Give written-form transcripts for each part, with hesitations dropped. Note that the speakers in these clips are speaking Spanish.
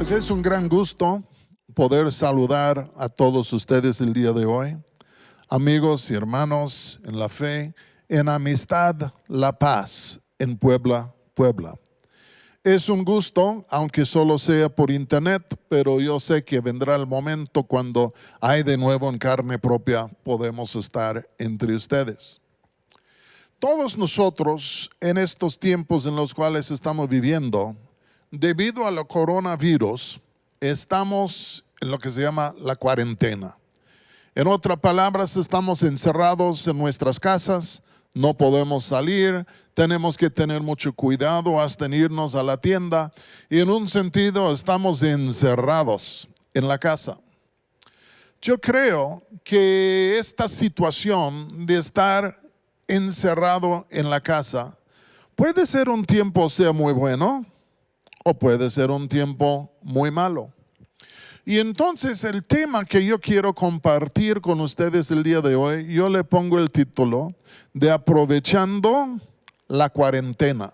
Pues es un gran gusto poder saludar a todos ustedes el día de hoy, amigos y hermanos en la fe, en amistad, la paz en Puebla, Puebla. Es un gusto, aunque solo sea por internet, pero yo sé que vendrá el momento cuando hay de nuevo en carne propia podemos estar entre ustedes. Todos nosotros en estos tiempos en los cuales estamos viviendo, debido al coronavirus, estamos en lo que se llama la cuarentena. En otras palabras, estamos encerrados en nuestras casas, no podemos salir, tenemos que tener mucho cuidado hasta en irnos a la tienda y en un sentido estamos encerrados en la casa. Yo creo que esta situación de estar encerrado en la casa puede ser un tiempo muy bueno o puede ser un tiempo muy malo. Y entonces el tema que yo quiero compartir con ustedes el día de hoy, yo le pongo el título de aprovechando la cuarentena.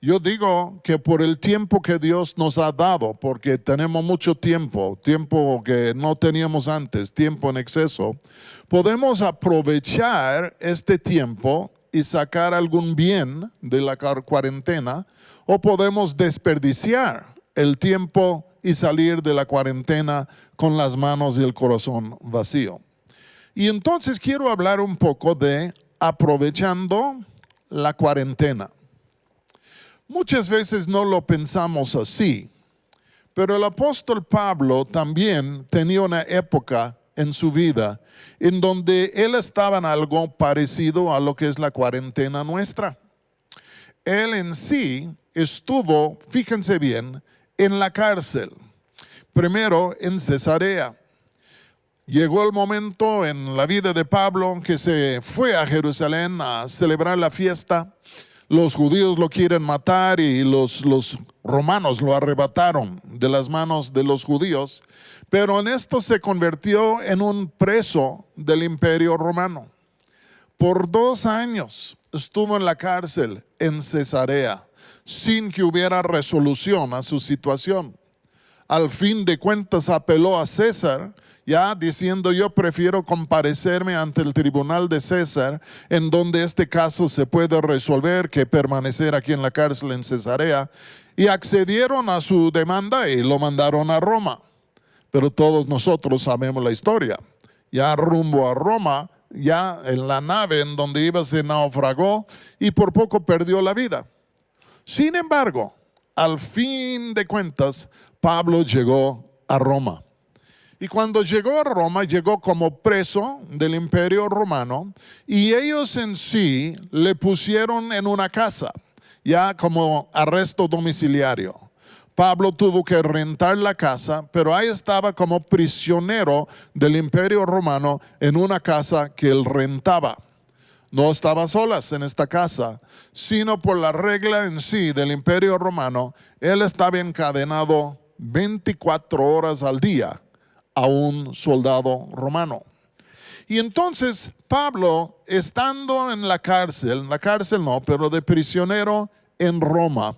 Yo digo que por el tiempo que Dios nos ha dado, porque tenemos mucho tiempo que no teníamos antes, tiempo en exceso, podemos aprovechar este tiempo y sacar algún bien de la cuarentena, o podemos desperdiciar el tiempo y salir de la cuarentena con las manos y el corazón vacío. Y entonces quiero hablar un poco de aprovechando la cuarentena. Muchas veces no lo pensamos así, pero el apóstol Pablo también tenía una época en su vida en donde él estaba en algo parecido a lo que es la cuarentena nuestra. Él en sí estuvo, fíjense bien, en la cárcel, primero en Cesarea. Llegó el momento en la vida de Pablo que se fue a Jerusalén a celebrar la fiesta. Los judíos lo quieren matar y los romanos lo arrebataron de las manos de los judíos, pero en esto se convirtió en un preso del imperio romano. Por 2 años estuvo en la cárcel en Cesarea sin que hubiera resolución a su situación. Al fin de cuentas apeló a César, ya diciendo: yo prefiero comparecerme ante el tribunal de César, en donde este caso se puede resolver, que permanecer aquí en la cárcel en Cesarea. Y accedieron a su demanda y lo mandaron a Roma. Pero todos nosotros sabemos la historia. Ya rumbo a Roma, ya en la nave en donde iba se naufragó y por poco perdió la vida. Sin embargo, al fin de cuentas, Pablo llegó a Roma. Y cuando llegó a Roma, llegó como preso del imperio romano y ellos en sí le pusieron en una casa, ya como arresto domiciliario. Pablo tuvo que rentar la casa, pero ahí estaba como prisionero del imperio romano en una casa que él rentaba. No estaba solas en esta casa, sino por la regla en sí del imperio romano, él estaba encadenado 24 horas al día a un soldado romano. Y entonces Pablo, estando en la cárcel no, pero de prisionero en Roma,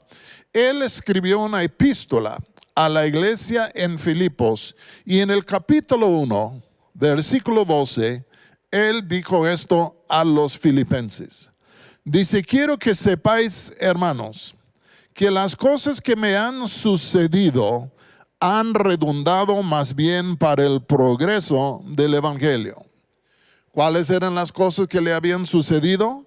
él escribió una epístola a la iglesia en Filipos y en el capítulo 1, versículo 12, él dijo esto a los filipenses. Dice: quiero que sepáis, hermanos, que las cosas que me han sucedido han redundado más bien para el progreso del evangelio. ¿Cuáles eran las cosas que le habían sucedido?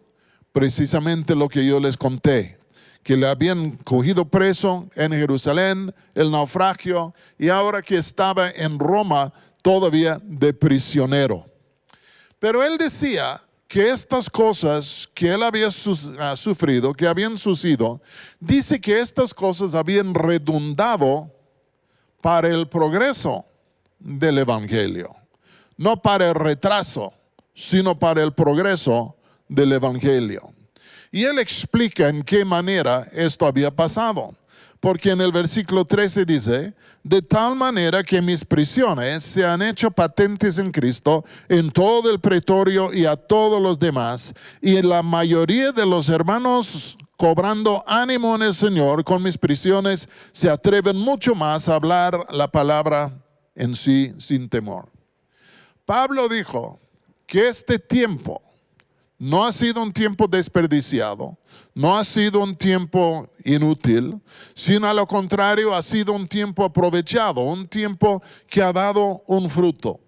Precisamente lo que yo les conté, que le habían cogido preso en Jerusalén, el naufragio, y ahora que estaba en Roma todavía de prisionero. Pero él decía que estas cosas que él había sufrido, que habían sucedido, dice que estas cosas habían redundado para el progreso del evangelio. No para el retraso, sino para el progreso del evangelio. Y él explica en qué manera esto había pasado. Porque en el versículo 13 dice: de tal manera que mis prisiones se han hecho patentes en Cristo en todo el pretorio y a todos los demás, y la mayoría de los hermanos cobrando ánimo en el Señor con mis prisiones, se atreven mucho más a hablar la palabra en sí sin temor. Pablo dijo que este tiempo no ha sido un tiempo desperdiciado, no ha sido un tiempo inútil, sino a lo contrario ha sido un tiempo aprovechado, un tiempo que ha dado un fruto.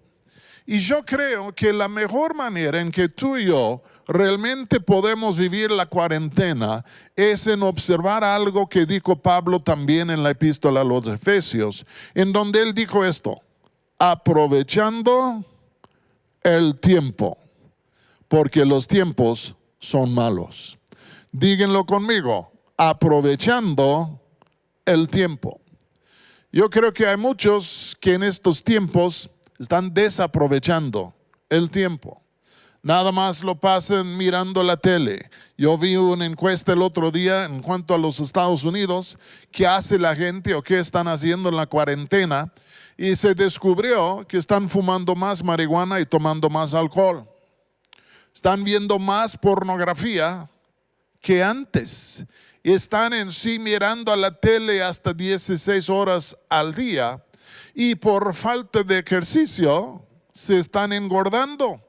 Y yo creo que la mejor manera en que tú y yo realmente podemos vivir la cuarentena es en observar algo que dijo Pablo también en la epístola a los Efesios, en donde él dijo esto: aprovechando el tiempo, porque los tiempos son malos. Díganlo conmigo: aprovechando el tiempo. Yo creo que hay muchos que en estos tiempos están desaprovechando el tiempo. Nada más lo pasan mirando la tele. Yo vi una encuesta el otro día en cuanto a los Estados Unidos, qué hace la gente o qué están haciendo en la cuarentena, y se descubrió que están fumando más marihuana y tomando más alcohol. Están viendo más pornografía que antes. Están en sí mirando a la tele hasta 16 horas al día, y por falta de ejercicio se están engordando.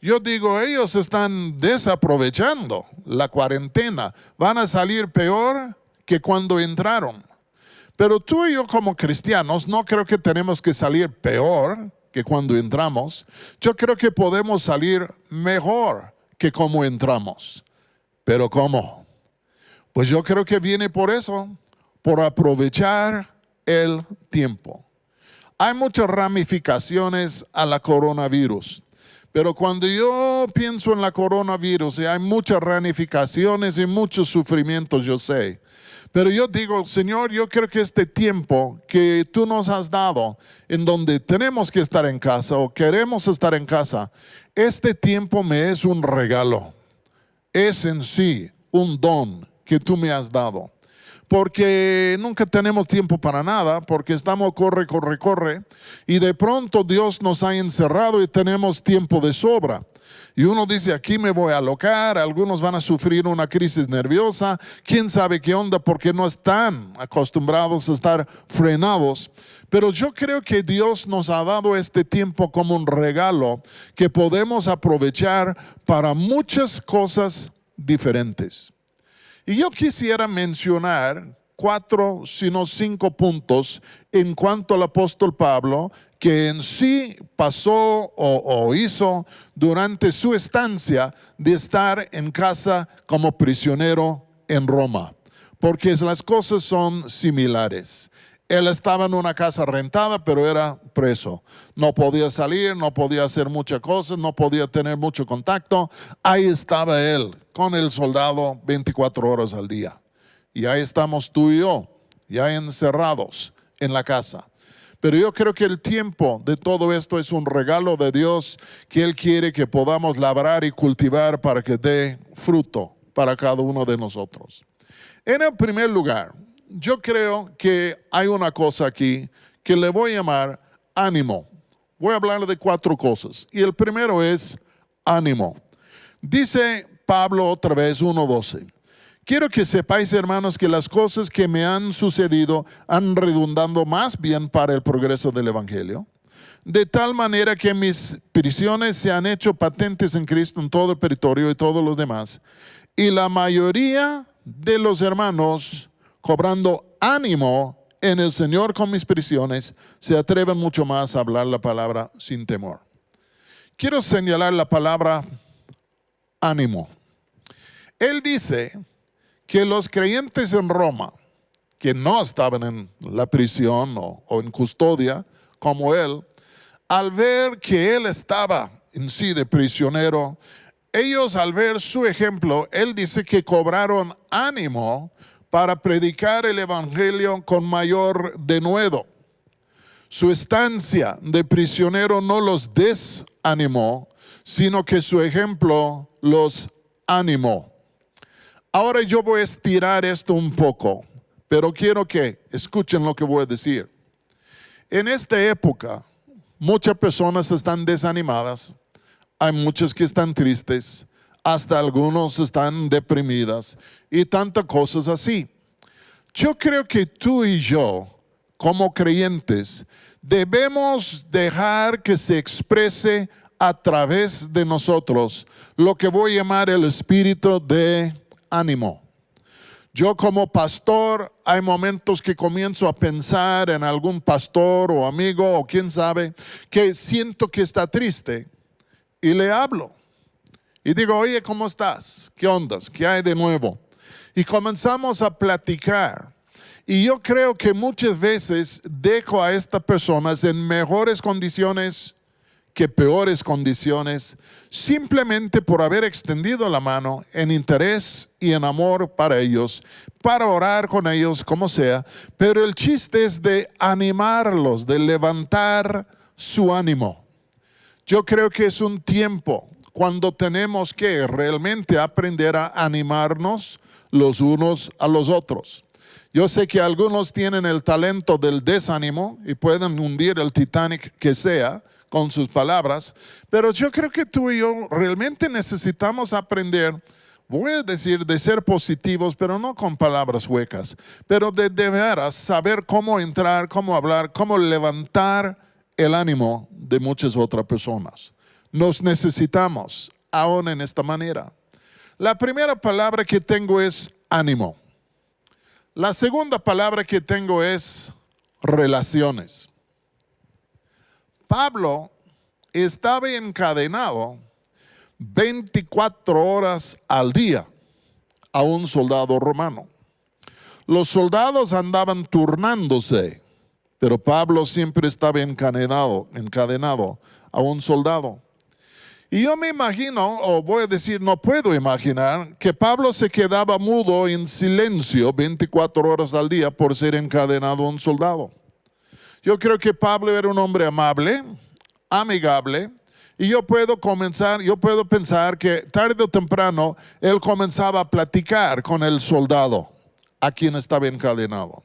Yo digo, ellos están desaprovechando la cuarentena. Van a salir peor que cuando entraron. Pero tú y yo como cristianos no creo que tenemos que salir peor que cuando entramos. Yo creo que podemos salir mejor que como entramos. ¿Pero cómo? Pues yo creo que viene por eso, por aprovechar el tiempo. Hay muchas ramificaciones a la coronavirus, pero cuando yo pienso en la coronavirus, hay muchas ramificaciones y muchos sufrimientos, yo sé. Pero yo digo, Señor, yo creo que este tiempo que tú nos has dado, en donde tenemos que estar en casa o queremos estar en casa, este tiempo me es un regalo. Es en sí un don que tú me has dado. Porque nunca tenemos tiempo para nada, porque estamos corre, y de pronto Dios nos ha encerrado y tenemos tiempo de sobra. Y uno dice, aquí me voy a alocar, algunos van a sufrir una crisis nerviosa, quién sabe qué onda, porque no están acostumbrados a estar frenados. Pero yo creo que Dios nos ha dado este tiempo como un regalo que podemos aprovechar para muchas cosas diferentes. Y yo quisiera mencionar 4, sino 5 puntos en cuanto al apóstol Pablo, que en sí pasó o hizo durante su estancia de estar en casa como prisionero en Roma, porque las cosas son similares. Él estaba en una casa rentada, pero era preso. No podía salir, no podía hacer muchas cosas, no podía tener mucho contacto. Ahí estaba él con el soldado 24 horas al día. Y ahí estamos tú y yo, ya encerrados en la casa. Pero yo creo que el tiempo de todo esto es un regalo de Dios que Él quiere que podamos labrar y cultivar para que dé fruto para cada uno de nosotros. En el primer lugar, yo creo que hay una cosa aquí que le voy a llamar ánimo. Voy a hablar de 4 cosas. Y el primero es ánimo. Dice Pablo otra vez 1:12. Quiero que sepáis, hermanos, que las cosas que me han sucedido han redundado más bien para el progreso del Evangelio, de tal manera que mis prisiones se han hecho patentes en Cristo en todo el territorio y todos los demás. Y la mayoría de los hermanos, cobrando ánimo en el Señor con mis prisiones, se atreven mucho más a hablar la palabra sin temor. Quiero señalar la palabra ánimo. Él dice que los creyentes en Roma, que no estaban en la prisión o en custodia como él, al ver que él estaba en sí de prisionero, ellos al ver su ejemplo, él dice que cobraron ánimo para predicar el evangelio con mayor denuedo. Su estancia de prisionero no los desanimó, sino que su ejemplo los animó. Ahora yo voy a estirar esto un poco, pero quiero que escuchen lo que voy a decir. En esta época, muchas personas están desanimadas, hay muchas que están tristes, hasta algunos están deprimidas y tantas cosas así. Yo creo que tú y yo, como creyentes, debemos dejar que se exprese a través de nosotros lo que voy a llamar el espíritu de ánimo. Yo como pastor, hay momentos que comienzo a pensar en algún pastor o amigo o quién sabe, que siento que está triste y le hablo. Y digo, oye, ¿cómo estás? ¿Qué ondas? ¿Qué hay de nuevo? Y comenzamos a platicar. Y yo creo que muchas veces dejo a estas personas en mejores condiciones que peores condiciones, simplemente por haber extendido la mano en interés y en amor para ellos, para orar con ellos, como sea. Pero el chiste es de animarlos, de levantar su ánimo. Yo creo que es un tiempo cuando tenemos que realmente aprender a animarnos los unos a los otros. Yo sé que algunos tienen el talento del desánimo y pueden hundir el Titanic que sea con sus palabras, pero yo creo que tú y yo realmente necesitamos aprender, voy a decir, de ser positivos, pero no con palabras huecas, pero de veras saber cómo entrar, cómo hablar, cómo levantar el ánimo de muchas otras personas. Nos necesitamos aún en esta manera. La primera palabra que tengo es ánimo. La segunda palabra que tengo es relaciones. Pablo estaba encadenado 24 horas al día a un soldado romano. Los soldados andaban turnándose, pero Pablo siempre estaba encadenado a un soldado. Y yo me imagino, o voy a decir, no puedo imaginar, que Pablo se quedaba mudo en silencio 24 horas al día por ser encadenado a un soldado. Yo creo que Pablo era un hombre amable, amigable, y yo puedo pensar que tarde o temprano él comenzaba a platicar con el soldado a quien estaba encadenado.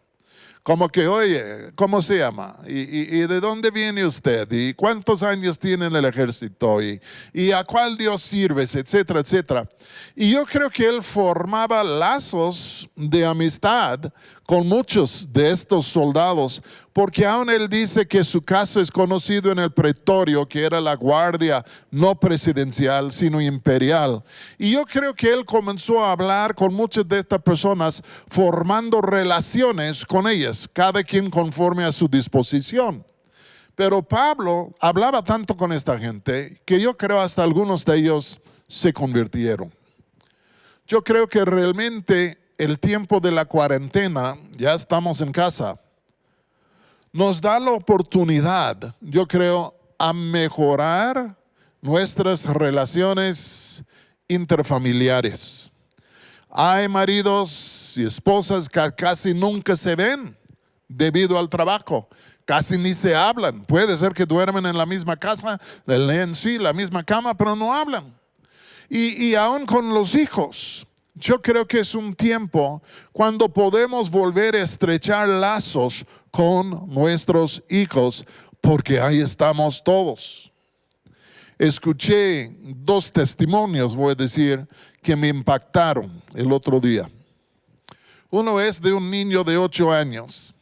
Como que, oye, ¿cómo se llama? ¿Y de dónde viene usted? ¿Y cuántos años tiene en el ejército? ¿Y a cuál Dios sirves? Etcétera, etcétera. Y yo creo que él formaba lazos de amistad con muchos de estos soldados, porque aún él dice que su caso es conocido en el pretorio, que era la guardia no presidencial, sino imperial. Y yo creo que él comenzó a hablar con muchas de estas personas, formando relaciones con ellas, cada quien conforme a su disposición. Pero Pablo hablaba tanto con esta gente que yo creo hasta algunos de ellos se convirtieron. Yo creo que realmente el tiempo de la cuarentena, ya estamos en casa, nos da la oportunidad, yo creo, a mejorar nuestras relaciones interfamiliares. Hay maridos y esposas que casi nunca se ven debido al trabajo. Casi ni se hablan. Puede ser que duermen en la misma casa, en sí, la misma cama, pero no hablan. Y aún con los hijos, yo creo que es un tiempo cuando podemos volver a estrechar lazos con nuestros hijos, porque ahí estamos todos. Escuché 2 testimonios, voy a decir, que me impactaron el otro día. Uno es de un niño de 8 años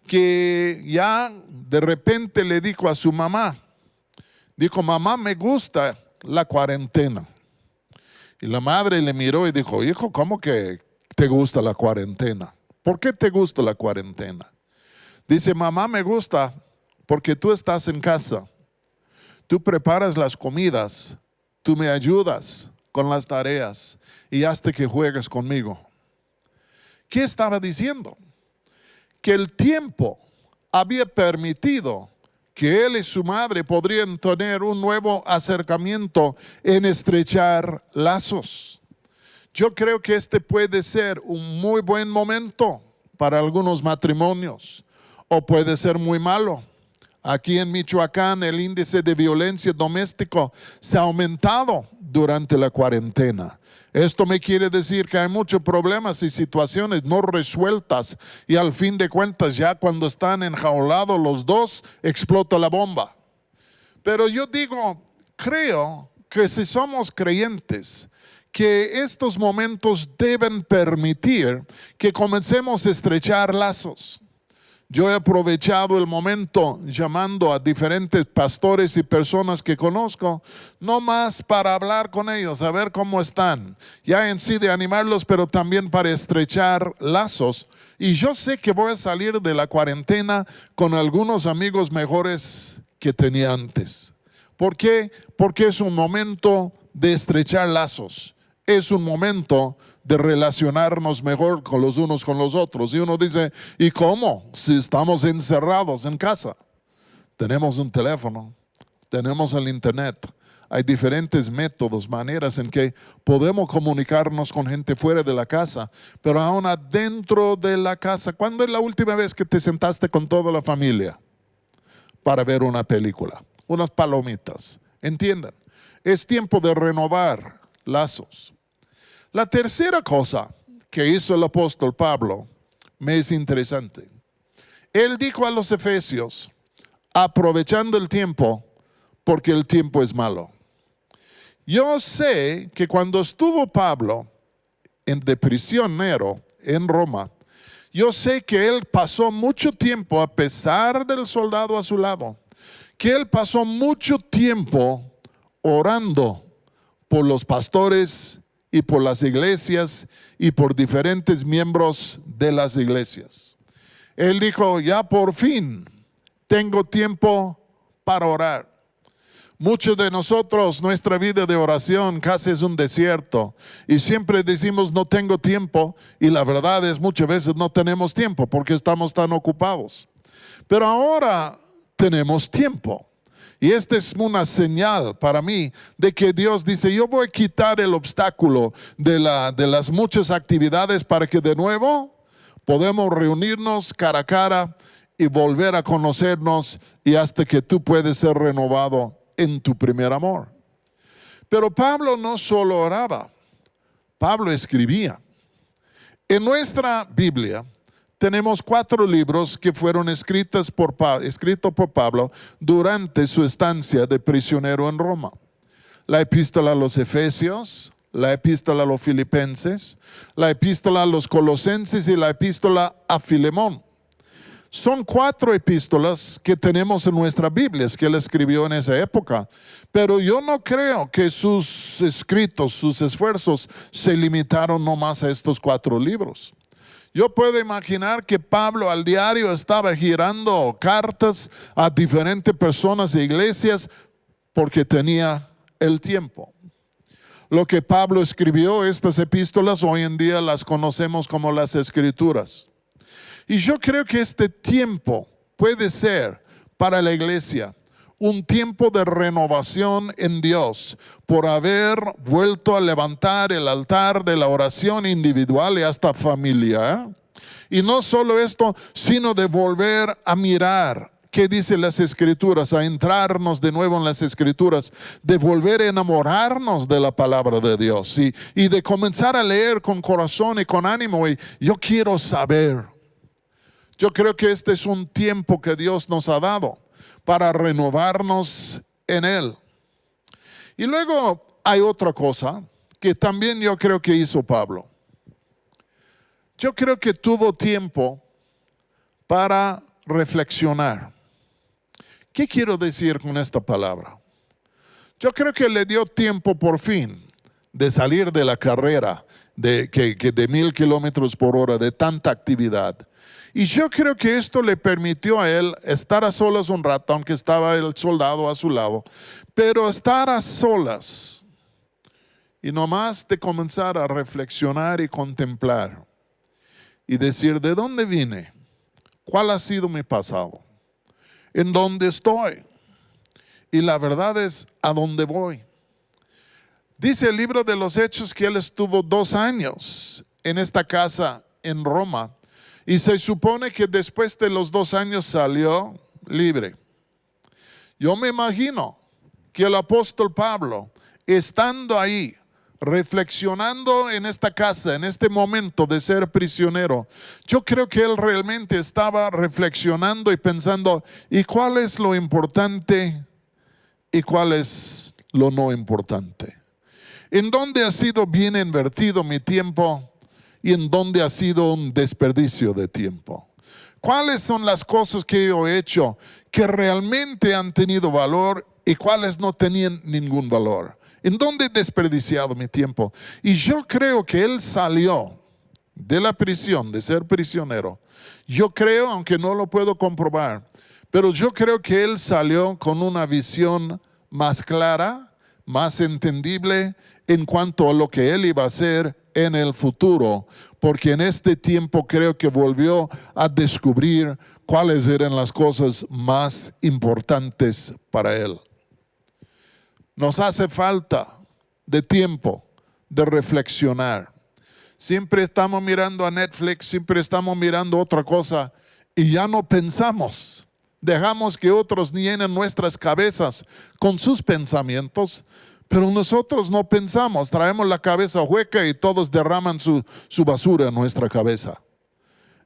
que ya de repente le dijo a su mamá, dijo, mamá, me gusta la cuarentena. Y la madre le miró y dijo, hijo, ¿cómo que te gusta la cuarentena? ¿Por qué te gusta la cuarentena? Dice, mamá, me gusta porque tú estás en casa, tú preparas las comidas, tú me ayudas con las tareas y hasta que juegues conmigo. ¿Qué estaba diciendo? Que el tiempo había permitido que él y su madre podrían tener un nuevo acercamiento en estrechar lazos. Yo creo que este puede ser un muy buen momento para algunos matrimonios o puede ser muy malo. Aquí en Michoacán el índice de violencia doméstica se ha aumentado durante la cuarentena. Esto me quiere decir que hay muchos problemas y situaciones no resueltas y al fin de cuentas ya cuando están enjaulados los dos explota la bomba. Pero yo digo, creo que si somos creyentes, que estos momentos deben permitir que comencemos a estrechar lazos. Yo he aprovechado el momento llamando a diferentes pastores y personas que conozco, no más para hablar con ellos, a ver cómo están, ya en sí de animarlos, pero también para estrechar lazos. Y yo sé que voy a salir de la cuarentena con algunos amigos mejores que tenía antes. ¿Por qué? Porque es un momento de estrechar lazos. Es un momento de relacionarnos mejor con los unos con los otros. Y uno dice, ¿y cómo? Si estamos encerrados en casa. Tenemos un teléfono, tenemos el internet. Hay diferentes métodos, maneras en que podemos comunicarnos con gente fuera de la casa, pero aún adentro de la casa. ¿Cuándo es la última vez que te sentaste con toda la familia para ver una película? Unas palomitas. ¿Entienden? Es tiempo de renovar lazos. La tercera cosa que hizo el apóstol Pablo me es interesante. Él dijo a los efesios, aprovechando el tiempo, porque el tiempo es malo. Yo sé que cuando estuvo Pablo de prisionero en Roma, yo sé que él pasó mucho tiempo, a pesar del soldado a su lado, que él pasó mucho tiempo orando por los pastores y por las iglesias y por diferentes miembros de las iglesias. Él dijo, ya por fin tengo tiempo para orar. Muchos de nosotros, nuestra vida de oración casi es un desierto y siempre decimos no tengo tiempo, y la verdad es muchas veces no tenemos tiempo porque estamos tan ocupados. Pero ahora tenemos tiempo. Y esta es una señal para mí de que Dios dice, yo voy a quitar el obstáculo de las muchas actividades para que de nuevo podamos reunirnos cara a cara y volver a conocernos, y hasta que tú puedes ser renovado en tu primer amor. Pero Pablo no solo oraba, Pablo escribía. En nuestra Biblia tenemos 4 libros que fueron escritos por Pablo durante su estancia de prisionero en Roma. La epístola a los Efesios, la epístola a los Filipenses, la epístola a los Colosenses y la epístola a Filemón. Son 4 epístolas que tenemos en nuestras Biblias que él escribió en esa época. Pero yo no creo que sus escritos, sus esfuerzos se limitaron nomás a estos 4 libros. Yo puedo imaginar que Pablo al diario estaba girando cartas a diferentes personas e iglesias porque tenía el tiempo. Lo que Pablo escribió, estas epístolas, hoy en día las conocemos como las Escrituras. Y yo creo que este tiempo puede ser para la iglesia un tiempo de renovación en Dios por haber vuelto a levantar el altar de la oración individual y hasta familiar. Y no solo esto, sino de volver a mirar qué dicen las Escrituras, a entrarnos de nuevo en las Escrituras, de volver a enamorarnos de la palabra de Dios y de comenzar a leer con corazón y con ánimo. Y yo quiero saber. Yo creo que este es un tiempo que Dios nos ha dado para renovarnos en Él. Y luego hay otra cosa que también yo creo que hizo Pablo. Yo creo que tuvo tiempo para reflexionar. ¿Qué quiero decir con esta palabra? Yo creo que le dio tiempo por fin de salir de la carrera de 1000 kilómetros por hora, de tanta actividad. Y yo creo que esto le permitió a él estar a solas un rato, aunque estaba el soldado a su lado, pero estar a solas y nomás de comenzar a reflexionar y contemplar y decir, ¿de dónde vine? ¿Cuál ha sido mi pasado? ¿En dónde estoy? Y la verdad es, ¿a dónde voy? Dice el libro de los Hechos que él estuvo 2 años en esta casa en Roma. Y se supone que después de los 2 años salió libre. Yo me imagino que el apóstol Pablo, estando ahí, reflexionando en esta casa, en este momento de ser prisionero, yo creo que él realmente estaba reflexionando y pensando, ¿y cuál es lo importante y cuál es lo no importante? ¿En dónde ha sido bien invertido mi tiempo y en dónde ha sido un desperdicio de tiempo? ¿Cuáles son las cosas que yo he hecho que realmente han tenido valor y cuáles no tenían ningún valor? ¿En dónde he desperdiciado mi tiempo? Y yo creo que él salió de la prisión, de ser prisionero. Yo creo, aunque no lo puedo comprobar, pero yo creo que él salió con una visión más clara, más entendible en cuanto a lo que él iba a hacer en el futuro, porque en este tiempo creo que volvió a descubrir cuáles eran las cosas más importantes para él. Nos hace falta de tiempo de reflexionar. Siempre estamos mirando a Netflix, siempre estamos mirando otra cosa y ya no pensamos. Dejamos que otros llenen nuestras cabezas con sus pensamientos, pero nosotros no pensamos. Traemos la cabeza hueca y todos derraman su basura en nuestra cabeza.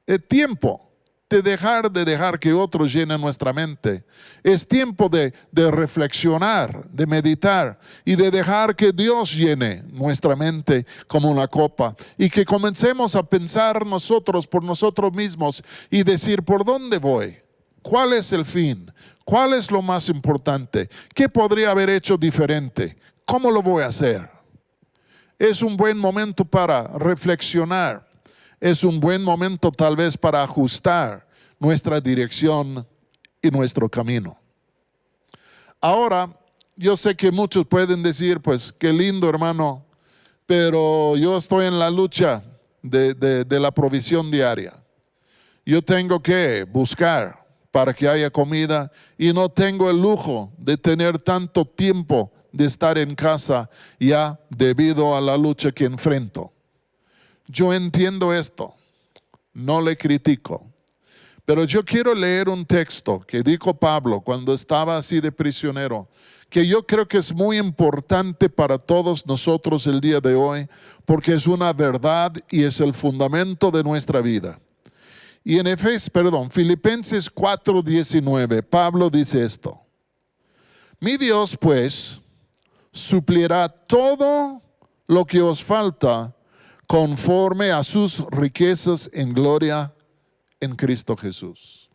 Es tiempo de dejar que otros llenen nuestra mente. Es tiempo de reflexionar, de meditar y de dejar que Dios llene nuestra mente como una copa y que comencemos a pensar nosotros por nosotros mismos y decir, ¿por dónde voy? ¿Cuál es el fin? ¿Cuál es lo más importante? ¿Qué podría haber hecho diferente? ¿Cómo lo voy a hacer? Es un buen momento para reflexionar. Es un buen momento tal vez para ajustar nuestra dirección y nuestro camino. Ahora, yo sé que muchos pueden decir, pues qué lindo hermano, pero yo estoy en la lucha de la provisión diaria. Yo tengo que buscar para que haya comida y no tengo el lujo de tener tanto tiempo de estar en casa ya debido a la lucha que enfrento. Yo entiendo esto, no le critico, pero yo quiero leer un texto que dijo Pablo cuando estaba así de prisionero, que yo creo que es muy importante para todos nosotros el día de hoy, porque es una verdad y es el fundamento de nuestra vida. Y en Filipenses 4:19, Pablo dice esto: mi Dios pues suplirá todo lo que os falta conforme a sus riquezas en gloria en Cristo Jesús.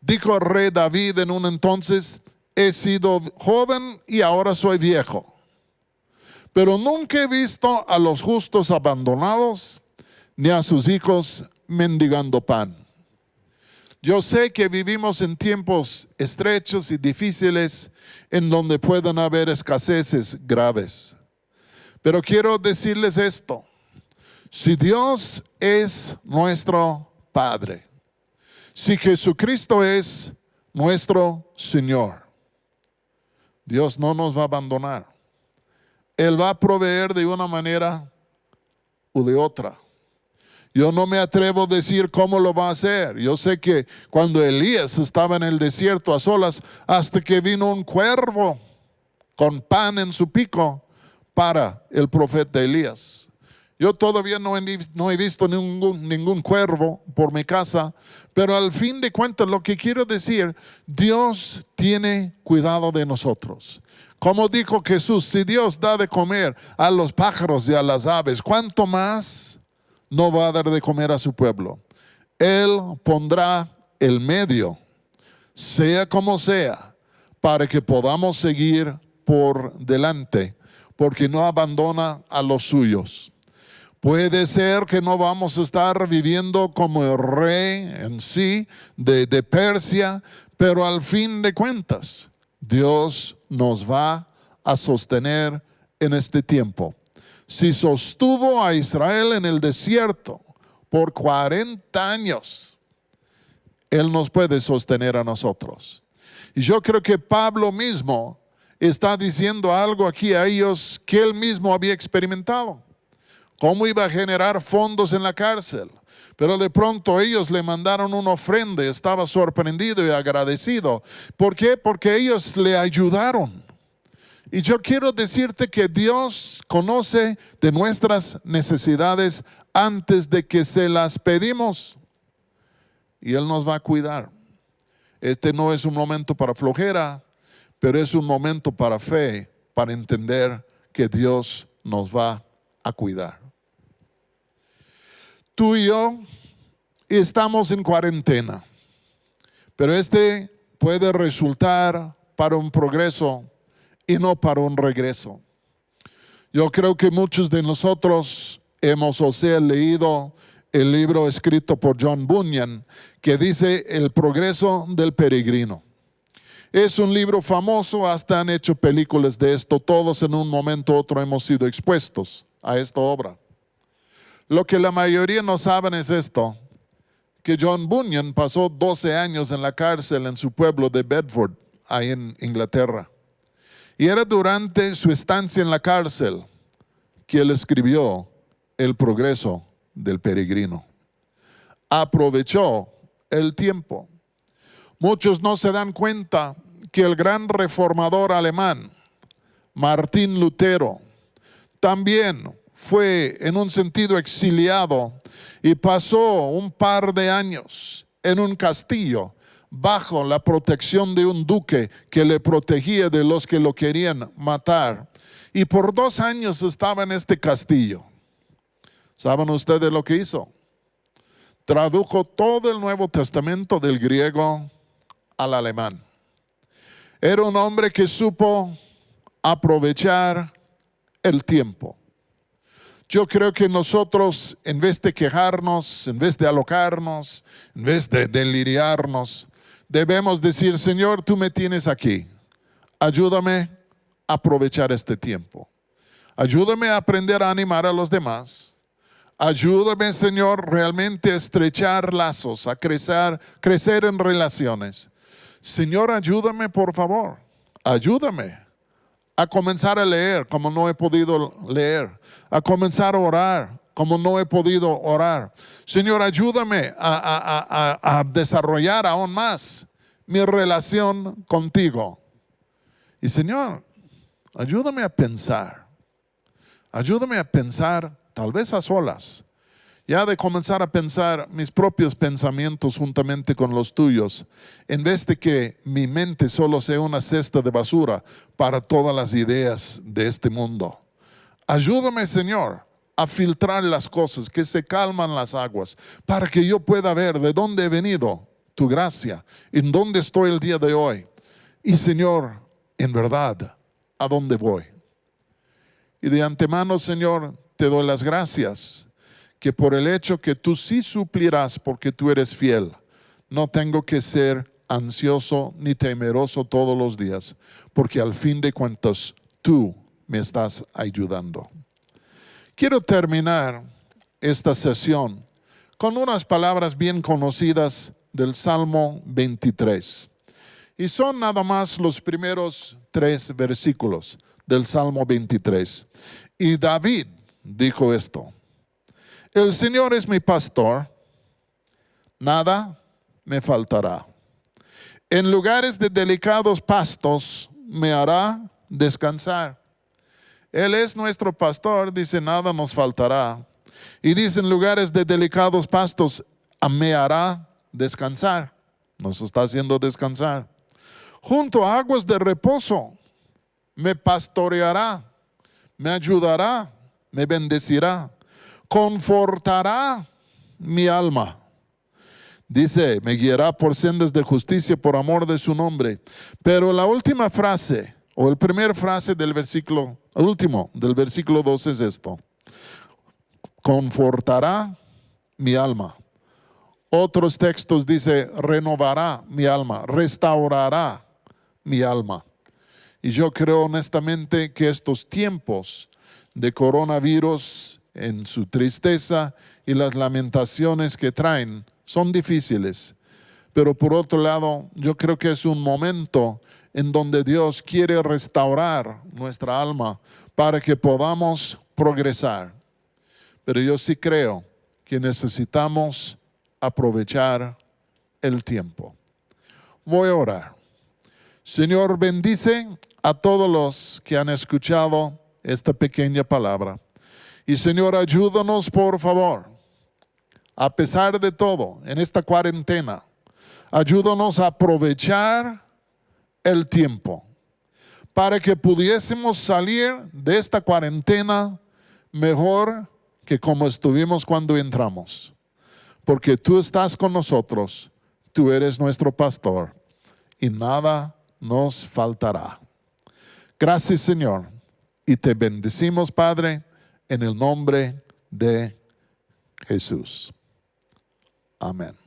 Dijo el rey David en un entonces, he sido joven y ahora soy viejo, pero nunca he visto a los justos abandonados, ni a sus hijos mendigando pan. Yo sé que vivimos en tiempos estrechos y difíciles en donde pueden haber escaseces graves. Pero quiero decirles esto: si Dios es nuestro Padre, si Jesucristo es nuestro Señor, Dios no nos va a abandonar. Él va a proveer de una manera u de otra. Yo no me atrevo a decir cómo lo va a hacer. Yo sé que cuando Elías estaba en el desierto a solas, hasta que vino un cuervo con pan en su pico para el profeta Elías. Yo todavía no he visto ningún cuervo por mi casa, pero al fin de cuentas lo que quiero decir, Dios tiene cuidado de nosotros. Como dijo Jesús, si Dios da de comer a los pájaros y a las aves, ¿cuánto más no va a dar de comer a su pueblo? Él pondrá el medio, sea como sea, para que podamos seguir por delante, porque no abandona a los suyos. Puede ser que no vamos a estar viviendo como el rey en sí de Persia, pero al fin de cuentas, Dios nos va a sostener en este tiempo. Si sostuvo a Israel en el desierto por 40 años, Él nos puede sostener a nosotros. Y yo creo que Pablo mismo está diciendo algo aquí a ellos que él mismo había experimentado. Cómo iba a generar fondos en la cárcel. Pero de pronto ellos le mandaron una ofrenda, estaba sorprendido y agradecido. ¿Por qué? Porque ellos le ayudaron. Y yo quiero decirte que Dios conoce de nuestras necesidades antes de que se las pedimos. Y Él nos va a cuidar. Este no es un momento para flojera, pero es un momento para fe para entender que Dios nos va a cuidar. Tú y yo estamos en cuarentena, pero puede resultar para un progreso y no para un regreso. Yo creo que muchos de nosotros hemos leído el libro escrito por John Bunyan que dice El progreso del peregrino. Es un libro famoso, hasta han hecho películas de esto. Todos en un momento u otro hemos sido expuestos a esta obra. Lo que la mayoría no saben es esto, que John Bunyan pasó 12 años en la cárcel en su pueblo de Bedford, ahí en Inglaterra. Y era durante su estancia en la cárcel que él escribió El progreso del peregrino. Aprovechó el tiempo. Muchos no se dan cuenta que el gran reformador alemán, Martín Lutero, también fue en un sentido exiliado y pasó un par de años en un castillo bajo la protección de un duque que le protegía de los que lo querían matar. Y por 2 años estaba en este castillo. ¿Saben ustedes lo que hizo? Tradujo todo el Nuevo Testamento del griego al alemán. Era un hombre que supo aprovechar el tiempo. Yo creo que nosotros, en vez de quejarnos, en vez de alocarnos, en vez de deliriarnos, debemos decir: Señor, tú me tienes aquí. Ayúdame a aprovechar este tiempo. Ayúdame a aprender a animar a los demás. Ayúdame, Señor, realmente a estrechar lazos, a crecer en relaciones. Señor, ayúdame, por favor. Ayúdame a comenzar a leer como no he podido leer, a comenzar a orar como no he podido orar. Señor, ayúdame a desarrollar aún más mi relación contigo. Y Señor, ayúdame a pensar tal vez a solas, ya de comenzar a pensar mis propios pensamientos juntamente con los tuyos, en vez de que mi mente solo sea una cesta de basura para todas las ideas de este mundo. Ayúdame, Señor, a filtrar las cosas, que se calman las aguas, para que yo pueda ver de dónde he venido tu gracia, en dónde estoy el día de hoy, y Señor, en verdad, a dónde voy. Y de antemano, Señor, te doy las gracias, que por el hecho que tú sí suplirás porque tú eres fiel, no tengo que ser ansioso ni temeroso todos los días, porque al fin de cuentas tú me estás ayudando. Quiero terminar esta sesión con unas palabras bien conocidas del Salmo 23. Y son nada más los primeros 3 versículos del Salmo 23. Y David dijo esto: el Señor es mi pastor, nada me faltará. En lugares de delicados pastos me hará descansar. Él es nuestro pastor, dice, nada nos faltará. Y dice, en lugares de delicados pastos me hará descansar. Nos está haciendo descansar. Junto a aguas de reposo me pastoreará, me ayudará, me bendecirá, confortará mi alma. Dice, me guiará por sendas de justicia por amor de su nombre. Pero la última frase, o el primer frase del versículo, el último del versículo 2 es esto: confortará mi alma. Otros textos dice, renovará mi alma, restaurará mi alma. Y yo creo honestamente que estos tiempos de coronavirus, en su tristeza y las lamentaciones que traen, son difíciles. Pero por otro lado, yo creo que es un momento en donde Dios quiere restaurar nuestra alma para que podamos progresar. Pero yo sí creo que necesitamos aprovechar el tiempo. Voy a orar. Señor, bendice a todos los que han escuchado esta pequeña palabra. Y Señor, ayúdanos por favor, a pesar de todo, en esta cuarentena, ayúdanos a aprovechar el tiempo para que pudiésemos salir de esta cuarentena mejor que como estuvimos cuando entramos. Porque tú estás con nosotros, tú eres nuestro pastor y nada nos faltará. Gracias, Señor, y te bendecimos, Padre, en el nombre de Jesús. Amén.